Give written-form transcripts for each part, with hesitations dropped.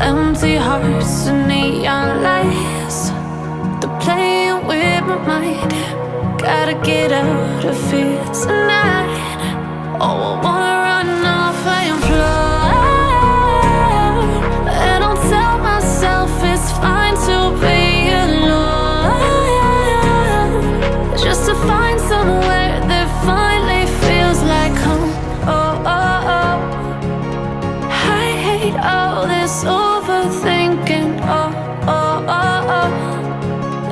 Empty hearts and neon lights, they're playing with my mind. Gotta get out of here tonight. Oh, I wanna run off and fly, and I'll tell myself it's fine to be alone, just to find somewhere that finally feels like home. Oh, oh, oh. I hate all this overthinking. Oh, oh, oh, oh.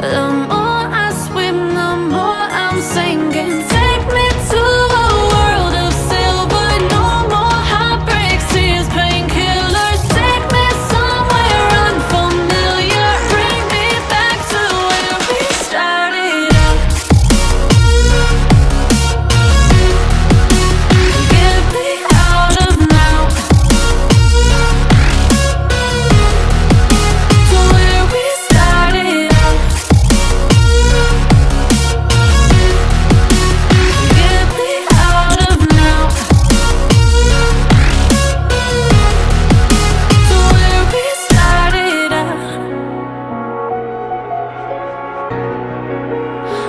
The more I swim, the more I'm sinking. Take me to a world of silver. No more heartbreaks, tears, painkillers. Take me somewhere unfamiliar. Bring me back to where we started out. Get me out of now, to where we started out. Get me out of now, to where we started out.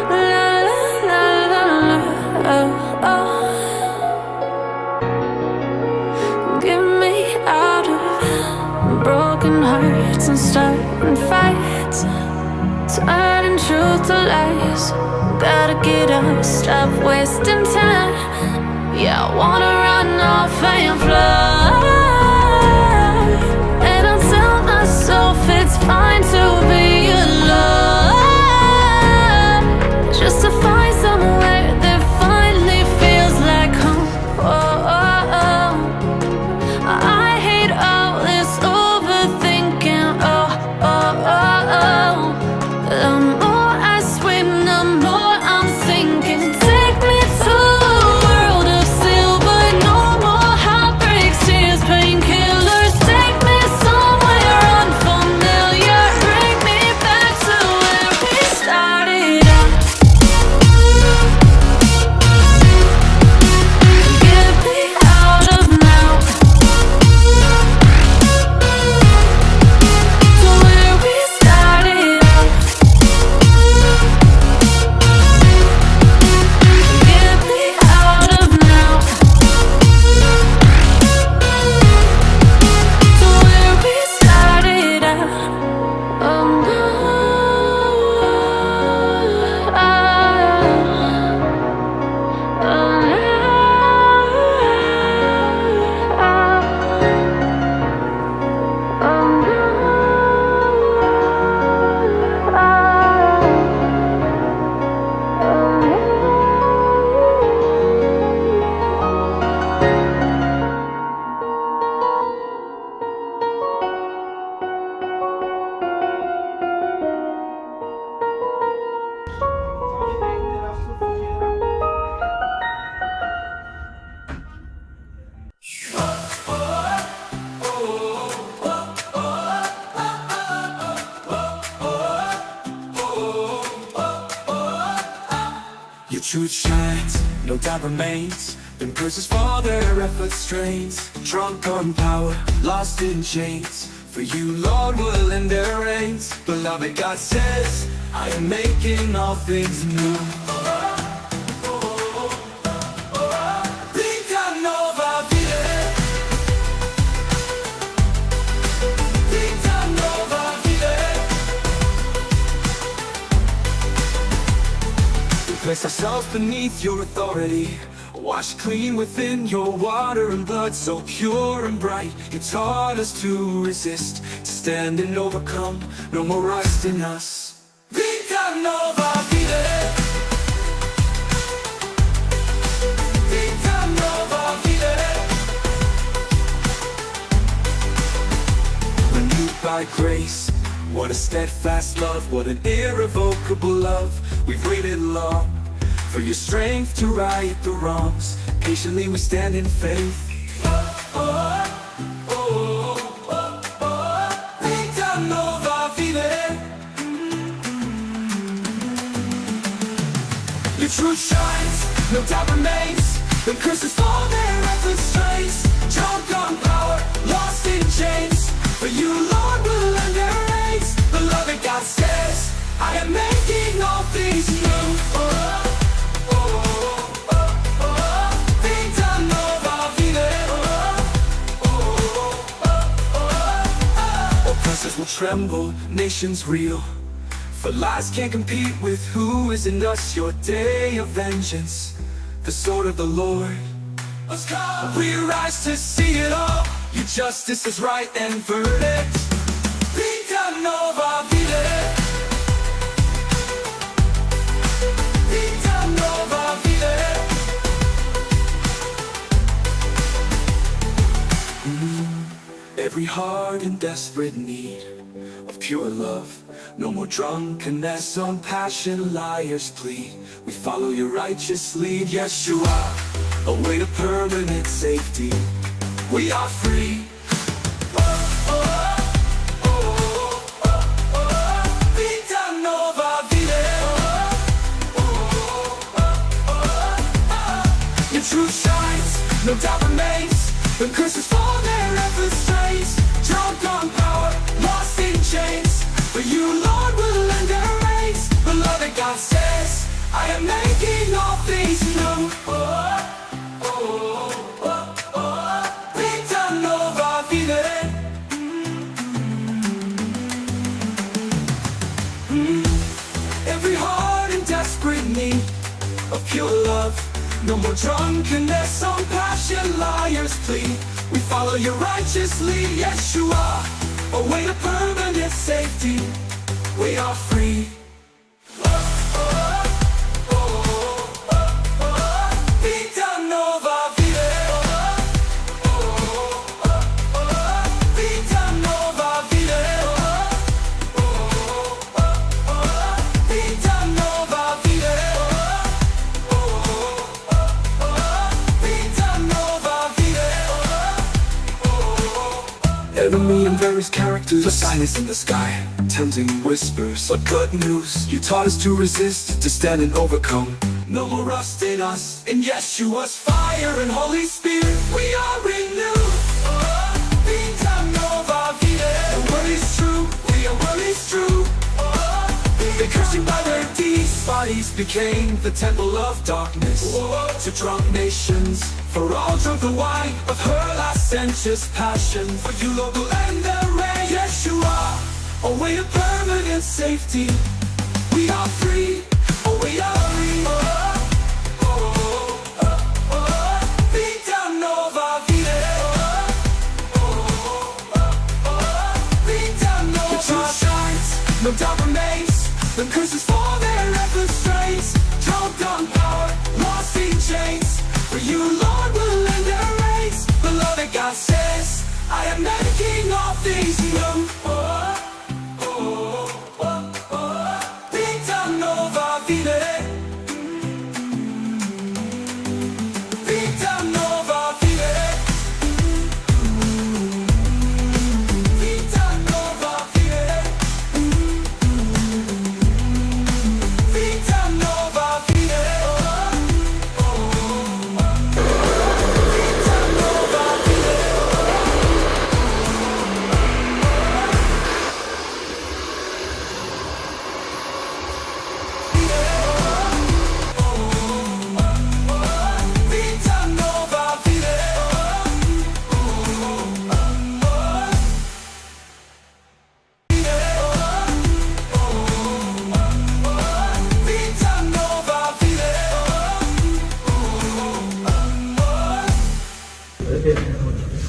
La la la la la, oh, oh. Get me out of broken hearts and starting fights, turning truth to lies. Gotta get up, stop wasting time. Yeah, I wanna run off and fly, and I'll tell myself it's fine to be alone, just to find somewhere that finally feels like home. Oh, oh, oh. I hate all this overthinking. Oh, oh, oh, oh. The more I swim, the more I'm sinking. Take me to a world of silver. No more heartbreaks, tears, painkillers. Take me somewhere unfamiliar. Bring me back to where we started out. Get me out of now, to where we started out. Get me out of now, to where we started out. Oh no, oh, Your truth shines, no doubt remains. Then curses for their effort strains. Drunk on power, lost in chains. For you, Lord, will end their reigns. Beloved, God says, I am making all things new. Vita nova vide. Vita nova vide. We place ourselves beneath your authority, washed clean within your water and blood, so pure and bright. You taught us to resist, to stand and overcome. No more rust in us. Vita nova vide. Vita nova vide. Renewed by grace, what a steadfast love, what an irrevocable love. We've waited long for your strength to right the wrongs. Patiently we stand in faith. Vita nova vide. Your truth shines, no doubt remains. The curses fall, their efforts strains. Drunk on power, lost in chains. For you, Lord, will lend their rays. Beloved, God says, I am making all things new. Vita nova vide. Oppressors will tremble, nations reel. For lies can't compete with who is in us. Your day of vengeance, the sword of the Lord. We rise to see it all. Your justice is right and verdict. Vita nova vide. Vita nova vide. Every heart in desperate need of pure love. No more drunkenness on passion, liars plead. We follow your righteous lead, Yeshua. Away to permanent safety. We are free. Vita nova vide. Your truth shines, no doubt remains. When curses fall, their efforts strains. Drunk on power, lost in chains. For you, Lord, will lend their rays. Beloved, God says, I am making all things new. Vita nova vide. Every heart in desperate need of pure love. No more drunkenness on passion, liars plead. We follow your righteous lead, Yeshua. Away to permanent safety. We are free. Vita nova vide. Vita nova vide. Vita nova vide. Vita nova vide. Enemy in various characters, the silence in the sky, tempting whispers, but good news. You taught us to resist, to stand and overcome. No more rust in us. In Yeshua's fire and Holy Spirit, we are renewed. Vita nova vide. The word is true, your word is true. They cursing by their deeds, bodies became the temple of darkness. To drunk nations, for all drunk the wine of her licentious passion. For you, Lord, will end their reign, Yeshua. Away to permanent safety. We are free. Oh, we are free. Vita nova vide. Vita nova. The truth shines, no doubt remains. When curses fall, their efforts strains. Drunk on power, lost in chains. For you, Lord, will lend their rays. Beloved, God says, I am making all things new. Vita nova vide. Vita nova vide. Vita nova vide. Vita nova vide. Vita nova vide. Vita nova vide. Vita nova vide.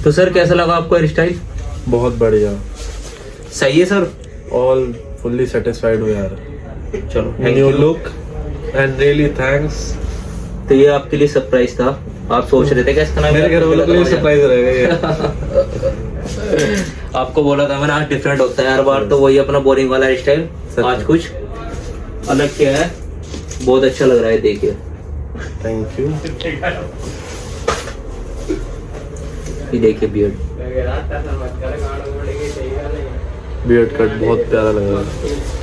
तो sir कैसा लगा आपको hair style? बहुत बढ़िया, सही है sir. All fully satisfied हुए यार। चलो thank new you. Look and really thanks. तो ये आपके लिए सरप्राइज था। आप सोच रहे थे क्या इसका नाम मेरे घर वालों के लिए सरप्राइज रहेगा ये। आपको बोला था मैंने, आज डिफरेंट होता है हर बार, तो वही अपना बोरिंग वाला हेयर स्टाइल आज कुछ अलग किया है। बहुत अच्छा लग रहा है, देखिए। Thank you. ये देखिए बियर्ड कट बहुत प्यारा लग रहा है।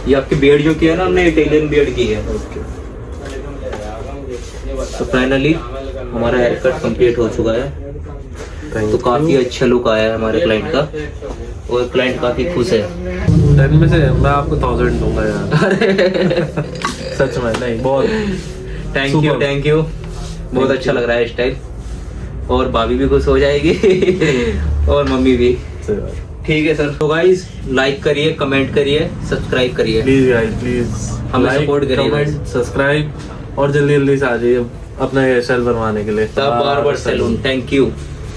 ये आपकी बियर्ड जो की है ना, हमने इटालियन बियर्ड की है। तो फाइनली हमारा हेयर कट कंप्लीट हो चुका है। तो काफी अच्छा लुक आया है हमारे क्लाइंट का। और क्लाइंट काफी खुश है। 10 में से मैं आपको 1000 दूंगा यार। सच में नहीं, बहुत thank you Superb. Thank you, बहुत Thank अच्छा you. लग रहा है स्टाइल, और भाभी भी खुश हो जाएगी और मम्मी भी। सही बात। ठीक है सर, तो गाइस लाइक करिए, कमेंट करिए, सब्सक्राइब करिए, प्लीज गाइस प्लीज हमें लाइक, support करिए कमेंट, सब्सक्राइब और जल्दी जल्दी से आ जाइए अपना हेयर स्टाइल बनवाने के लिए। The barber salon. Thank you.